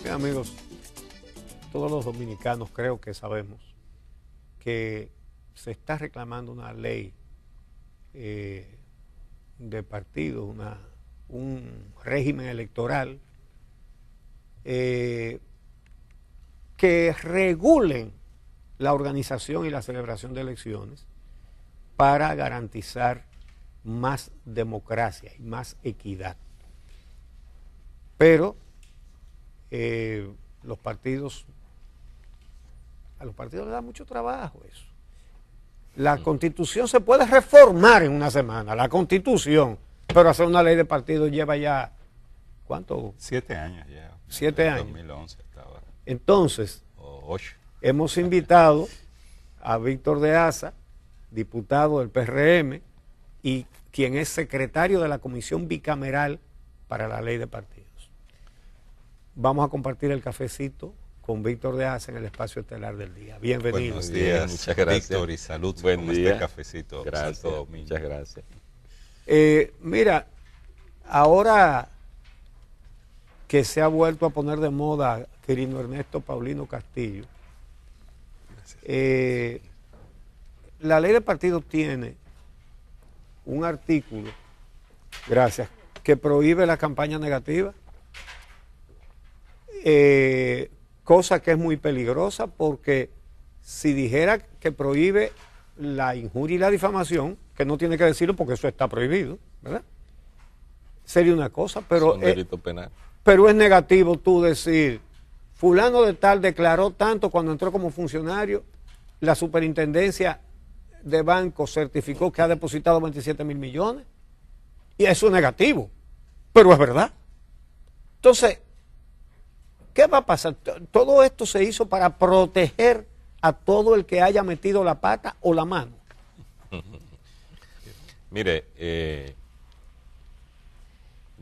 Bien, amigos, todos los dominicanos creo que sabemos que se está reclamando una ley de partido, un régimen electoral que regulen la organización y la celebración de elecciones para garantizar más democracia y más equidad. Pero a los partidos les da mucho trabajo eso. La Constitución se puede reformar en una semana, la Constitución, pero hacer una ley de partido lleva ya, ¿cuánto? 7 años ya. 7 años. 2011 estaba. Entonces, O 8. hemos invitado a Víctor de Asa, diputado del PRM, y quien es secretario de la Comisión Bicameral para la Ley de Partidos. Vamos a compartir el cafecito con Víctor de Asa en el espacio estelar del día. Bienvenido. Buenos días, muchas gracias. Víctor, y salud. Buen ¿Cómo día. está el cafecito? Gracias, Santo Domingo. muchas gracias. Mira, ahora que se ha vuelto a poner de moda querido Ernesto Paulino Castillo, la ley de partidos tiene un artículo, gracias, que prohíbe la campaña negativa, cosa que es muy peligrosa porque si dijera que prohíbe la injuria y la difamación, que no tiene que decirlo porque eso está prohibido, ¿verdad? Sería una cosa, pero, Es un delito penal. pero es negativo tú decir, fulano de tal declaró tanto cuando entró como funcionario, la superintendencia de banco certificó que ha depositado 27 mil millones, y eso es negativo, pero es verdad. Entonces, ¿qué va a pasar? Todo esto se hizo para proteger a todo el que haya metido la pata o la mano. Mire,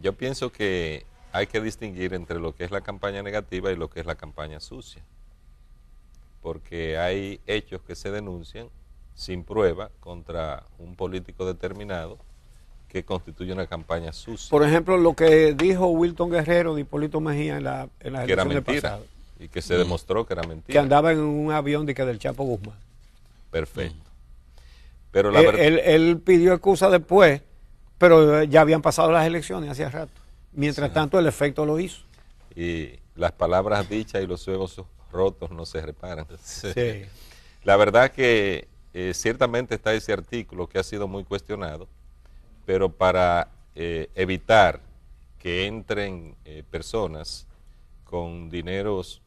yo pienso que hay que distinguir entre lo que es la campaña negativa y lo que es la campaña sucia, porque hay hechos que se denuncian sin prueba contra un político determinado que constituye una campaña sucia. Por ejemplo, lo que dijo Wilton Guerrero de Hipólito Mejía en las que era elecciones mentira pasadas, y que se demostró que era mentira. que andaba en un avión del Chapo Guzmán. Perfecto. Pero la verdad, Él pidió excusa después, pero ya habían pasado las elecciones hace rato. Mientras tanto, el efecto lo hizo. y las palabras dichas y los huevos rotos no se reparan. Sí. La verdad que ciertamente está ese artículo que ha sido muy cuestionado, pero para evitar que entren personas con dineros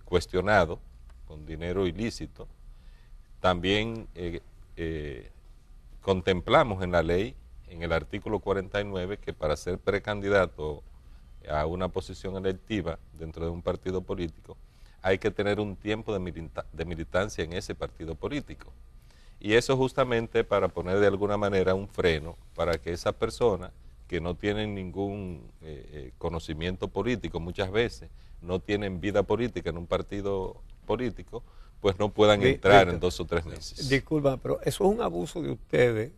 cuestionados, con dinero ilícito, también contemplamos en la ley, en el artículo 49, que para ser precandidato a una posición electiva dentro de un partido político, hay que tener un tiempo de militancia en ese partido político. Y eso justamente para poner de alguna manera un freno para que esas personas que no tienen ningún conocimiento político, muchas veces no tienen vida política en un partido político, pues no puedan entrar en 2 o 3 meses. Disculpa, pero eso es un abuso de ustedes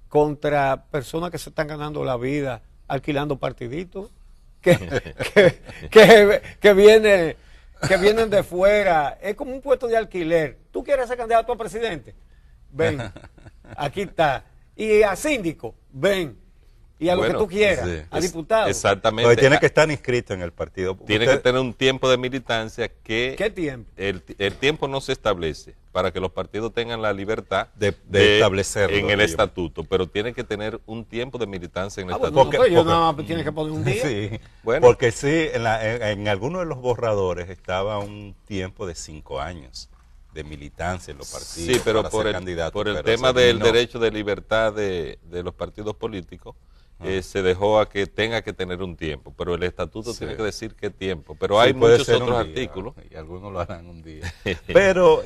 contra personas que se están ganando la vida alquilando partiditos, que vienen de fuera. Es como un puesto de alquiler. ¿Tú quieres ser candidato a presidente? Ven, aquí está. Y a síndico, ven. Y a lo que tú quieras, sí. a diputado. Exactamente. Porque tiene que estar inscrito en el partido. Tiene que tener un tiempo de militancia que... ¿Qué tiempo? El tiempo no se establece para que los partidos tengan la libertad de establecerlo en el ellos. estatuto, pero tiene que tener un tiempo de militancia en el Bueno, estatuto. no, yo nada más tienes que poner un día. Sí, Bueno. porque sí, en algunos de los borradores estaba un tiempo de 5 años de militancia en los partidos. Sí, pero para por ser el candidato, por el pero tema se del eliminó. derecho de libertad de los partidos políticos, se dejó a que tenga que tener un tiempo, pero el estatuto Sí. tiene que decir qué tiempo. Pero Sí, hay puede muchos ser un otros día, artículos. y algunos lo harán un día. Pero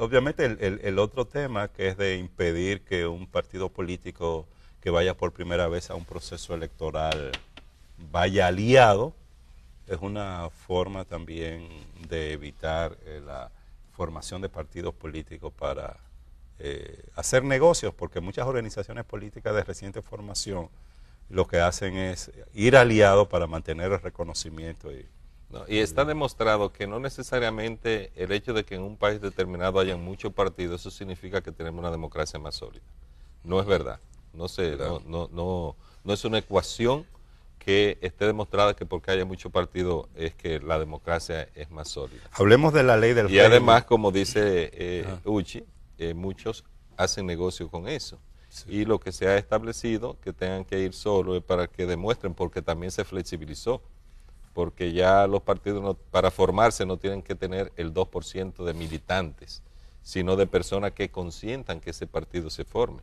obviamente el otro tema, que es de impedir que un partido político que vaya por primera vez a un proceso electoral vaya aliado, es una forma también de evitar la formación de partidos políticos para hacer negocios, porque muchas organizaciones políticas de reciente formación lo que hacen es ir aliados para mantener el reconocimiento y No, y está demostrado que no necesariamente el hecho de que en un país determinado hayan muchos partidos, eso significa que tenemos una democracia más sólida. No es verdad. No es una ecuación que esté demostrada que porque haya muchos partidos es que la democracia es más sólida. Hablemos de la ley del Y además, como dice Uchi, muchos hacen negocio con eso. Sí. Y lo que se ha establecido que tengan que ir solo es para que demuestren, porque también se flexibilizó, porque ya los partidos para formarse no tienen que tener el 2% de militantes, sino de personas que consientan que ese partido se forme.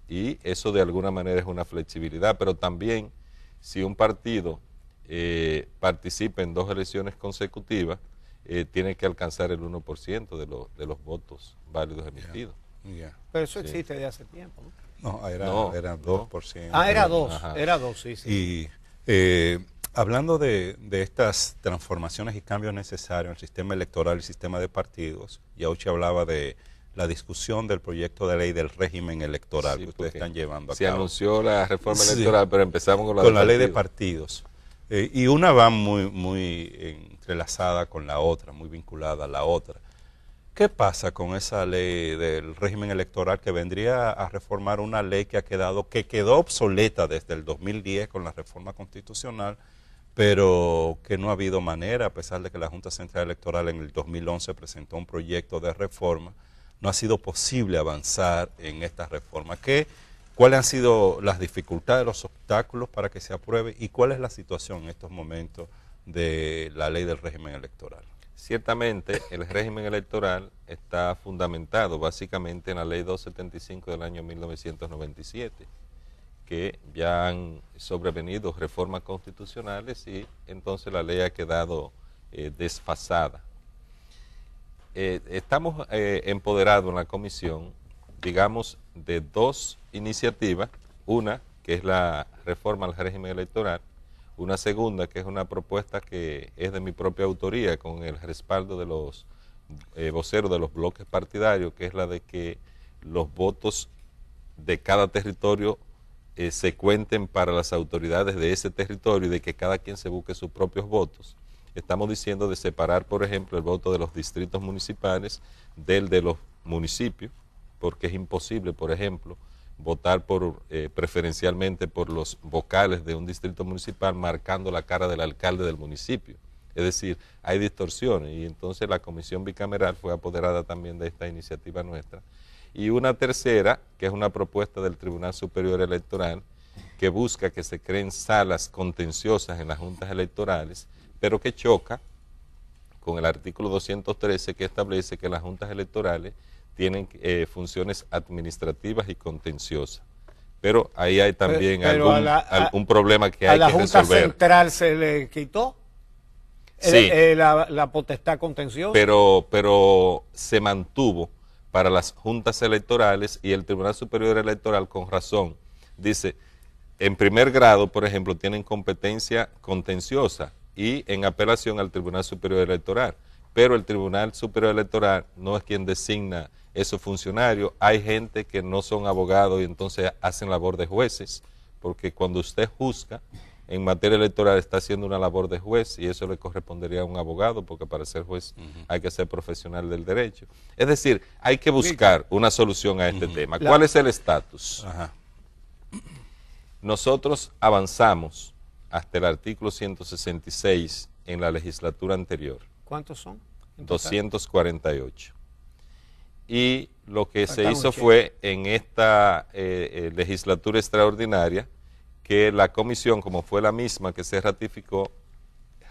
Y eso de alguna manera es una flexibilidad, pero también si un partido participa en 2 elecciones consecutivas, tiene que alcanzar el 1% de los votos válidos emitidos. Pero eso existe desde hace tiempo, ¿no? No, era 2%. Ah, era 2, era 2, sí. Y hablando de estas transformaciones y cambios necesarios en el sistema electoral y el sistema de partidos, Yauchi hablaba de la discusión del proyecto de ley del régimen electoral que ustedes están llevando a cabo. Se anunció la reforma electoral, pero empezamos con la ley de partidos. Y una va muy entrelazada con la otra, muy vinculada a la otra. ¿Qué pasa con esa ley del régimen electoral que vendría a reformar una ley que quedó obsoleta desde el 2010 con la reforma constitucional, pero que no ha habido manera, a pesar de que la Junta Central Electoral en el 2011 presentó un proyecto de reforma? No ha sido posible avanzar en esta reforma. ¿Cuáles han sido las dificultades, los obstáculos para que se apruebe y cuál es la situación en estos momentos de la ley del régimen electoral? Ciertamente, el régimen electoral está fundamentado básicamente en la ley 275 del año 1997, que ya han sobrevenido reformas constitucionales y entonces la ley ha quedado desfasada. Estamos empoderados en la comisión, digamos, de 2 iniciativas, una que es la reforma al régimen electoral, una segunda que es una propuesta que es de mi propia autoría con el respaldo de los voceros de los bloques partidarios, que es la de que los votos de cada territorio se cuenten para las autoridades de ese territorio y de que cada quien se busque sus propios votos. Estamos diciendo de separar, por ejemplo, el voto de los distritos municipales del de los municipios, porque es imposible, por ejemplo, votar preferencialmente por los vocales de un distrito municipal marcando la cara del alcalde del municipio. Es decir, hay distorsiones y entonces la comisión bicameral fue apoderada también de esta iniciativa nuestra. Y una tercera, que es una propuesta del Tribunal Superior Electoral, que busca que se creen salas contenciosas en las juntas electorales, pero que choca con el artículo 213 que establece que las juntas electorales tienen funciones administrativas y contenciosas. Pero ahí hay también un problema que hay que resolver. ¿A la Junta Central se le quitó la potestad contenciosa? Pero se mantuvo para las juntas electorales y el Tribunal Superior Electoral, con razón, dice, en primer grado, por ejemplo, tienen competencia contenciosa y en apelación al Tribunal Superior Electoral. Pero el Tribunal Superior Electoral no es quien designa esos funcionarios. Hay gente que no son abogados y entonces hacen labor de jueces, porque cuando usted juzga en materia electoral está haciendo una labor de juez y eso le correspondería a un abogado, porque para ser juez hay que ser profesional del derecho. Es decir, hay que buscar una solución a este tema. ¿Cuál es el estatus? Nosotros avanzamos hasta el artículo 166 en la legislatura anterior. ¿Cuántos son? 248. Y lo que se hizo fue en esta legislatura extraordinaria que la comisión, como fue la misma que se ratificó,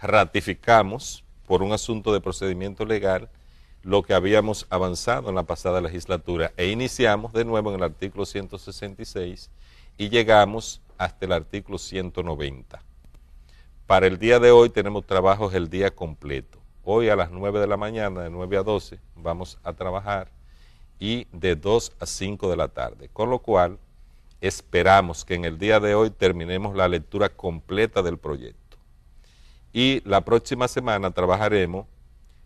ratificamos por un asunto de procedimiento legal lo que habíamos avanzado en la pasada legislatura e iniciamos de nuevo en el artículo 166 y llegamos hasta el artículo 190. Para el día de hoy tenemos trabajos el día completo. Hoy a las 9 de la mañana, de 9 a 12, vamos a trabajar y de 2 a 5 de la tarde. Con lo cual, esperamos que en el día de hoy terminemos la lectura completa del proyecto. Y la próxima semana trabajaremos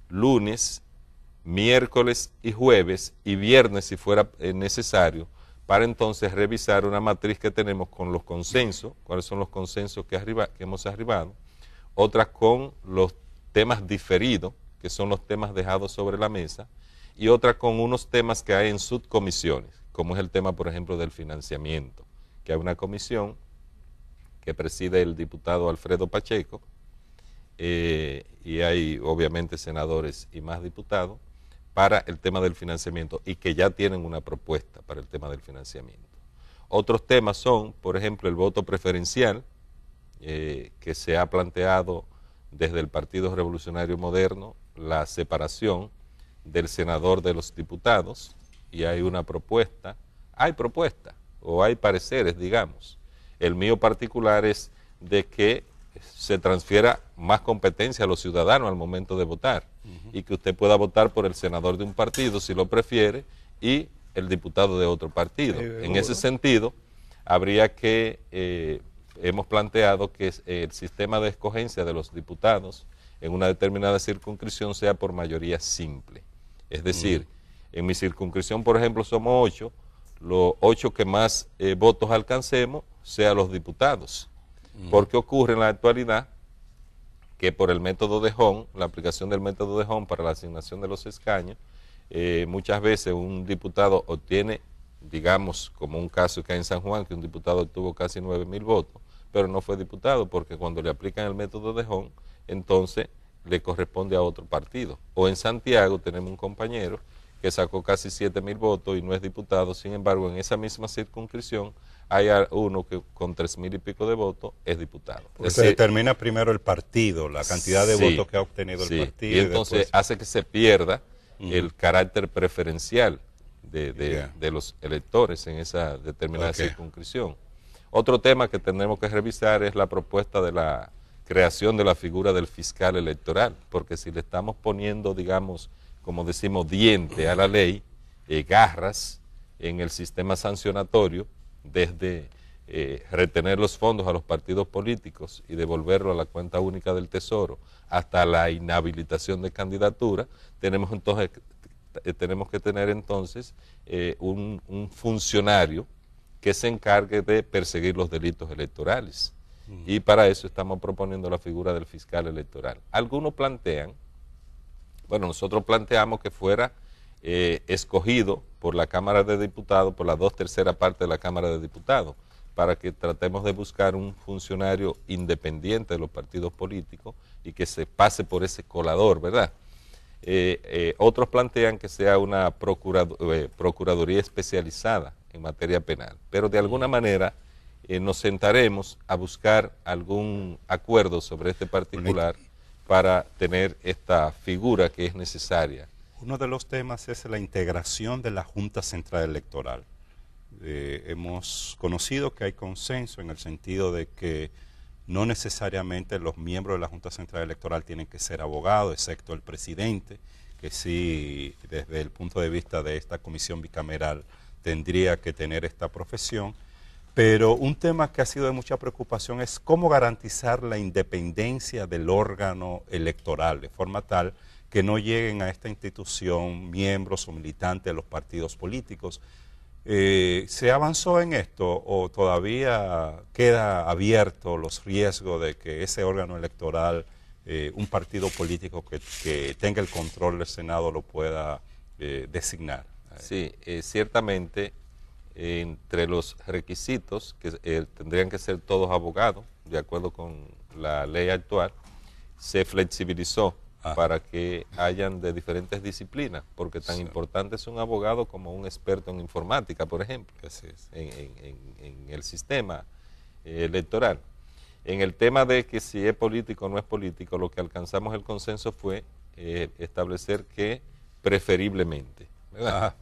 lunes, miércoles y jueves y viernes si fuera necesario, para entonces revisar una matriz que tenemos con los consensos, cuáles son los consensos que hemos arribado, otras con los temas diferidos, que son los temas dejados sobre la mesa, y otra con unos temas que hay en subcomisiones, como es el tema, por ejemplo, del financiamiento, que hay una comisión que preside el diputado Alfredo Pacheco, y hay obviamente senadores y más diputados, para el tema del financiamiento, y que ya tienen una propuesta para el tema del financiamiento. Otros temas son, por ejemplo, el voto preferencial, que se ha planteado desde el Partido Revolucionario Moderno, la separación del senador de los diputados, y hay una propuesta, o hay pareceres, digamos. El mío particular es de que se transfiera más competencia a los ciudadanos al momento de votar, y que usted pueda votar por el senador de un partido, si lo prefiere, y el diputado de otro partido. En ese sentido, habría que, hemos planteado que el sistema de escogencia de los diputados en una determinada circunscripción sea por mayoría simple. Es decir, en mi circunscripción, por ejemplo, somos 8, los 8 que más votos alcancemos sean los diputados. Porque ocurre en la actualidad que por el método de Home, la aplicación del método de Home para la asignación de los escaños, muchas veces un diputado obtiene, digamos, como un caso que hay en San Juan, que un diputado obtuvo casi 9.000 votos, pero no fue diputado, porque cuando le aplican el método de Home, entonces le corresponde a otro partido. O en Santiago tenemos un compañero que sacó casi 7.000 votos y no es diputado, sin embargo, en esa misma circunscripción hay uno que con 3.000 y pico de votos es diputado. Se determina primero el partido, la cantidad de votos que ha obtenido el partido. Y entonces después hace que se pierda el carácter preferencial de los electores en esa determinada circunscripción. Otro tema que tenemos que revisar es la propuesta de la creación de la figura del fiscal electoral, porque si le estamos poniendo, digamos, como decimos, diente a la ley, garras en el sistema sancionatorio, desde retener los fondos a los partidos políticos y devolverlo a la cuenta única del Tesoro hasta la inhabilitación de candidatura, tenemos que tener entonces un funcionario que se encargue de perseguir los delitos electorales. Y para eso estamos proponiendo la figura del fiscal electoral. Algunos plantean, bueno, nosotros planteamos que fuera escogido por la Cámara de Diputados, por las 2/3 partes de la Cámara de Diputados, para que tratemos de buscar un funcionario independiente de los partidos políticos y que se pase por ese colador, ¿verdad? Otros plantean que sea una procuraduría especializada en materia penal, pero de alguna manera nos sentaremos a buscar algún acuerdo sobre este particular para tener esta figura que es necesaria. Uno de los temas es la integración de la Junta Central Electoral. Hemos conocido que hay consenso en el sentido de que no necesariamente los miembros de la Junta Central Electoral tienen que ser abogados, excepto el presidente, que sí, desde el punto de vista de esta comisión bicameral, tendría que tener esta profesión. Pero un tema que ha sido de mucha preocupación es cómo garantizar la independencia del órgano electoral, de forma tal que no lleguen a esta institución miembros o militantes de los partidos políticos. ¿Se avanzó en esto o todavía queda abierto los riesgos de que ese órgano electoral, un partido político que tenga el control del Senado, lo pueda designar? Sí, ciertamente entre los requisitos que tendrían que ser todos abogados, de acuerdo con la ley actual, se flexibilizó para que hayan de diferentes disciplinas, porque tan importante es un abogado como un experto en informática, por ejemplo, en el sistema electoral. En el tema de que si es político o no es político, lo que alcanzamos el consenso fue establecer que preferiblemente, ¿verdad?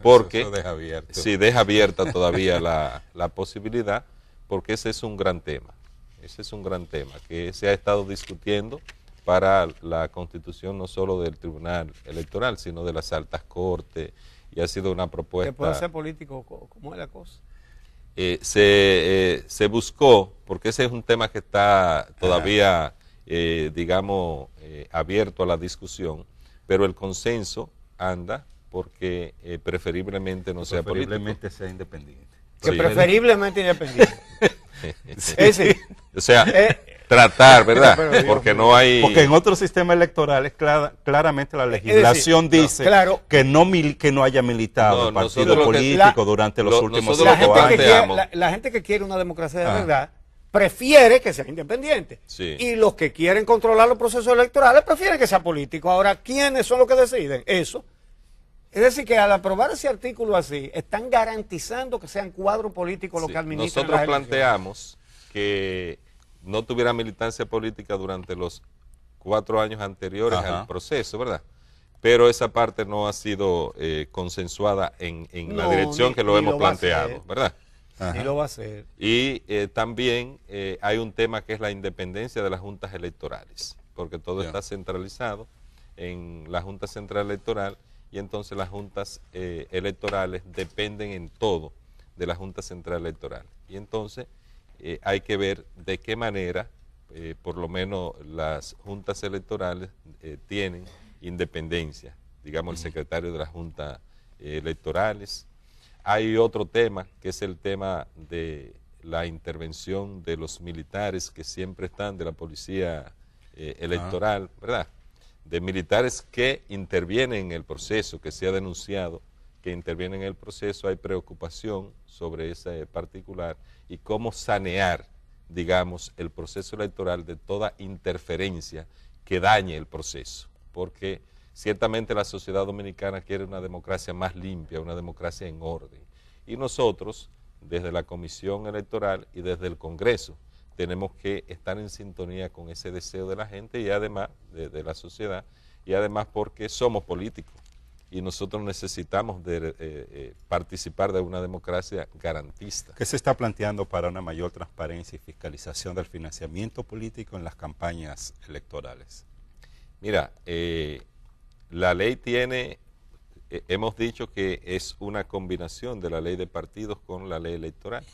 Porque eso deja abierto. Sí, deja abierta todavía la posibilidad, porque ese es un gran tema. Ese es un gran tema que se ha estado discutiendo para la constitución no solo del Tribunal Electoral, sino de las altas cortes, y ha sido una propuesta. ¿Que puede ser político? ¿Cómo es la cosa? Se buscó, porque ese es un tema que está todavía, digamos, abierto a la discusión, pero el consenso anda porque preferiblemente no sea político. Preferiblemente sea independiente. Que preferiblemente independiente. Sí. O sea, tratar, ¿verdad? Pero, porque no hay... Porque en otros sistemas electorales claramente la legislación dice claro, que no haya militado el partido nosotros político durante los últimos nosotros 5 lo que años. planteamos. la gente que quiere una democracia de verdad prefiere que sea independiente. Sí. Y los que quieren controlar los procesos electorales prefieren que sea político. Ahora, ¿quiénes son los que deciden? Eso. Es decir, que al aprobar ese artículo así, están garantizando que sean cuadros políticos los que administran Nosotros las elecciones. planteamos que no tuviera militancia política durante los 4 años anteriores al proceso, ¿verdad? Pero esa parte no ha sido consensuada en la dirección que lo hemos planteado, ¿verdad? Y lo va a hacer. Y también hay un tema que es la independencia de las juntas electorales, porque todo está centralizado en la Junta Central Electoral y entonces las juntas electorales dependen en todo de la Junta Central Electoral. Y entonces hay que ver de qué manera, por lo menos las juntas electorales tienen independencia, digamos el secretario de las juntas electorales. Hay otro tema que es el tema de la intervención de los militares que siempre están, de la policía electoral, ¿verdad? De militares que intervienen en el proceso, que se ha denunciado que intervienen en el proceso. Hay preocupación sobre ese particular y cómo sanear, digamos, el proceso electoral de toda interferencia que dañe el proceso, porque ciertamente la sociedad dominicana quiere una democracia más limpia, una democracia en orden. Y nosotros, desde la Comisión Electoral y desde el Congreso, tenemos que estar en sintonía con ese deseo de la gente y además de la sociedad, y además porque somos políticos y nosotros necesitamos participar de una democracia garantista. ¿Qué se está planteando para una mayor transparencia y fiscalización del financiamiento político en las campañas electorales? Mira, la ley tiene, hemos dicho que es una combinación de la ley de partidos con la ley electoral.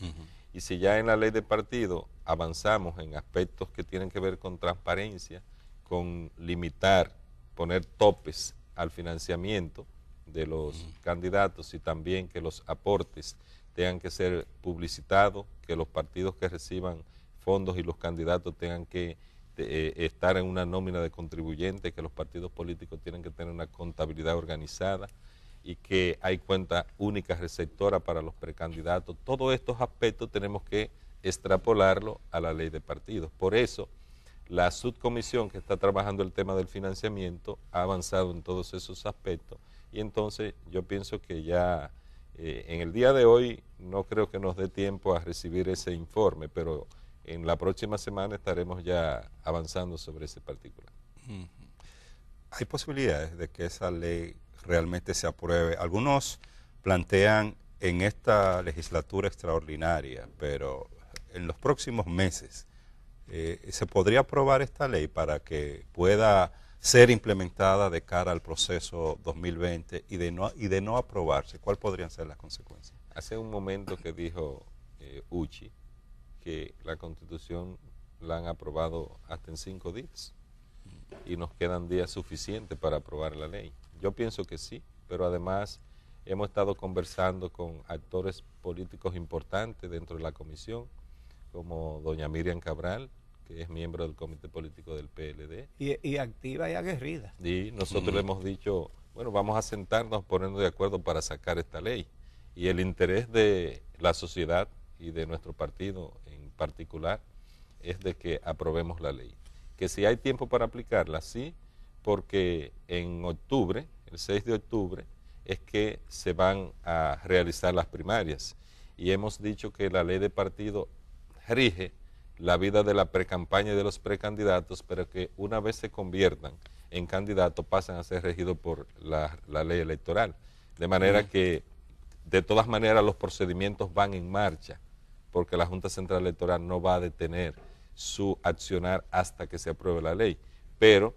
Y si ya en la ley de partidos avanzamos en aspectos que tienen que ver con transparencia, con limitar, poner topes al financiamiento de los candidatos y también que los aportes tengan que ser publicitados, que los partidos que reciban fondos y los candidatos tengan que estar en una nómina de contribuyentes, que los partidos políticos tienen que tener una contabilidad organizada y que hay cuenta única receptora para los precandidatos. Todos estos aspectos tenemos que extrapolarlo a la ley de partidos. Por eso, la subcomisión que está trabajando el tema del financiamiento ha avanzado en todos esos aspectos y entonces yo pienso que ya en el día de hoy no creo que nos dé tiempo a recibir ese informe, pero en la próxima semana estaremos ya avanzando sobre ese particular. ¿Hay posibilidades de que esa ley realmente se apruebe? Algunos plantean en esta legislatura extraordinaria, pero en los próximos meses, ¿se podría aprobar esta ley para que pueda ser implementada de cara al proceso 2020 y de no aprobarse? ¿Cuáles podrían ser las consecuencias? Hace un momento que dijo Uchi que la Constitución la han aprobado hasta en 5 días y nos quedan días suficientes para aprobar la ley. Yo pienso que sí, pero además hemos estado conversando con actores políticos importantes dentro de la comisión, como doña Miriam Cabral, que es miembro del comité político del PLD. Y activa y aguerrida. Y nosotros le hemos dicho, bueno, vamos a sentarnos, ponernos de acuerdo para sacar esta ley. Y el interés de la sociedad y de nuestro partido en particular es de que aprobemos la ley. Que si hay tiempo para aplicarla, sí, porque en octubre, el 6 de octubre, es que se van a realizar las primarias. Y hemos dicho que la ley de partido rige la vida de la precampaña y de los precandidatos, pero que una vez se conviertan en candidatos pasan a ser regidos por la ley electoral. De manera que, de todas maneras, los procedimientos van en marcha, porque la Junta Central Electoral no va a detener su accionar hasta que se apruebe la ley. Pero,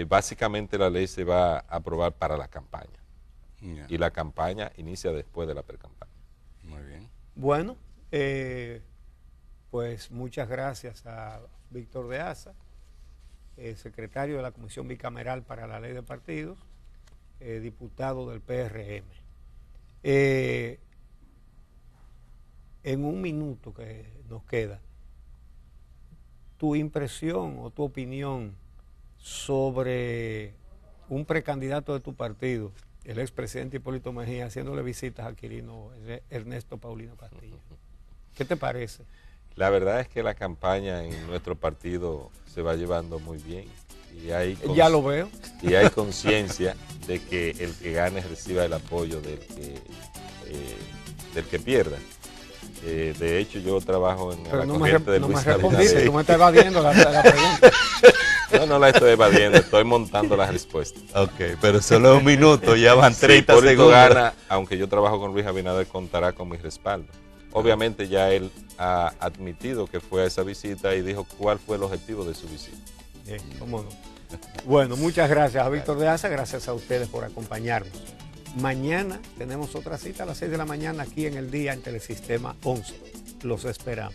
básicamente, la ley se va a aprobar para la campaña. Y la campaña inicia después de la precampaña. Muy bien. Bueno, pues muchas gracias a Víctor de Asa, secretario de la Comisión Bicameral para la Ley de Partidos, diputado del PRM. En un minuto que nos queda, tu impresión o tu opinión sobre un precandidato de tu partido, el expresidente Hipólito Mejía, haciéndole visitas a Quirino Ernesto Paulino Castillo. ¿Qué te parece? La verdad es que la campaña en nuestro partido se va llevando muy bien. Y hay ya lo veo. Y hay conciencia de que el que gane reciba el apoyo del que pierda. De hecho, yo trabajo en la corriente de Luis Abinader. No me respondiste, tú me estás evadiendo la pregunta. No la estoy evadiendo, estoy montando la respuesta. Ok, pero solo un minuto, ya van 30 si segundos. gana, aunque yo trabajo con Luis Abinader, contará con mi respaldo. Obviamente ya él ha admitido que fue a esa visita y dijo cuál fue el objetivo de su visita. Bien, cómo no. Bueno, muchas gracias a Víctor de Asa, gracias a ustedes por acompañarnos. Mañana tenemos otra cita a las 6 de la mañana aquí en El Día en Telesistema 11. Los esperamos.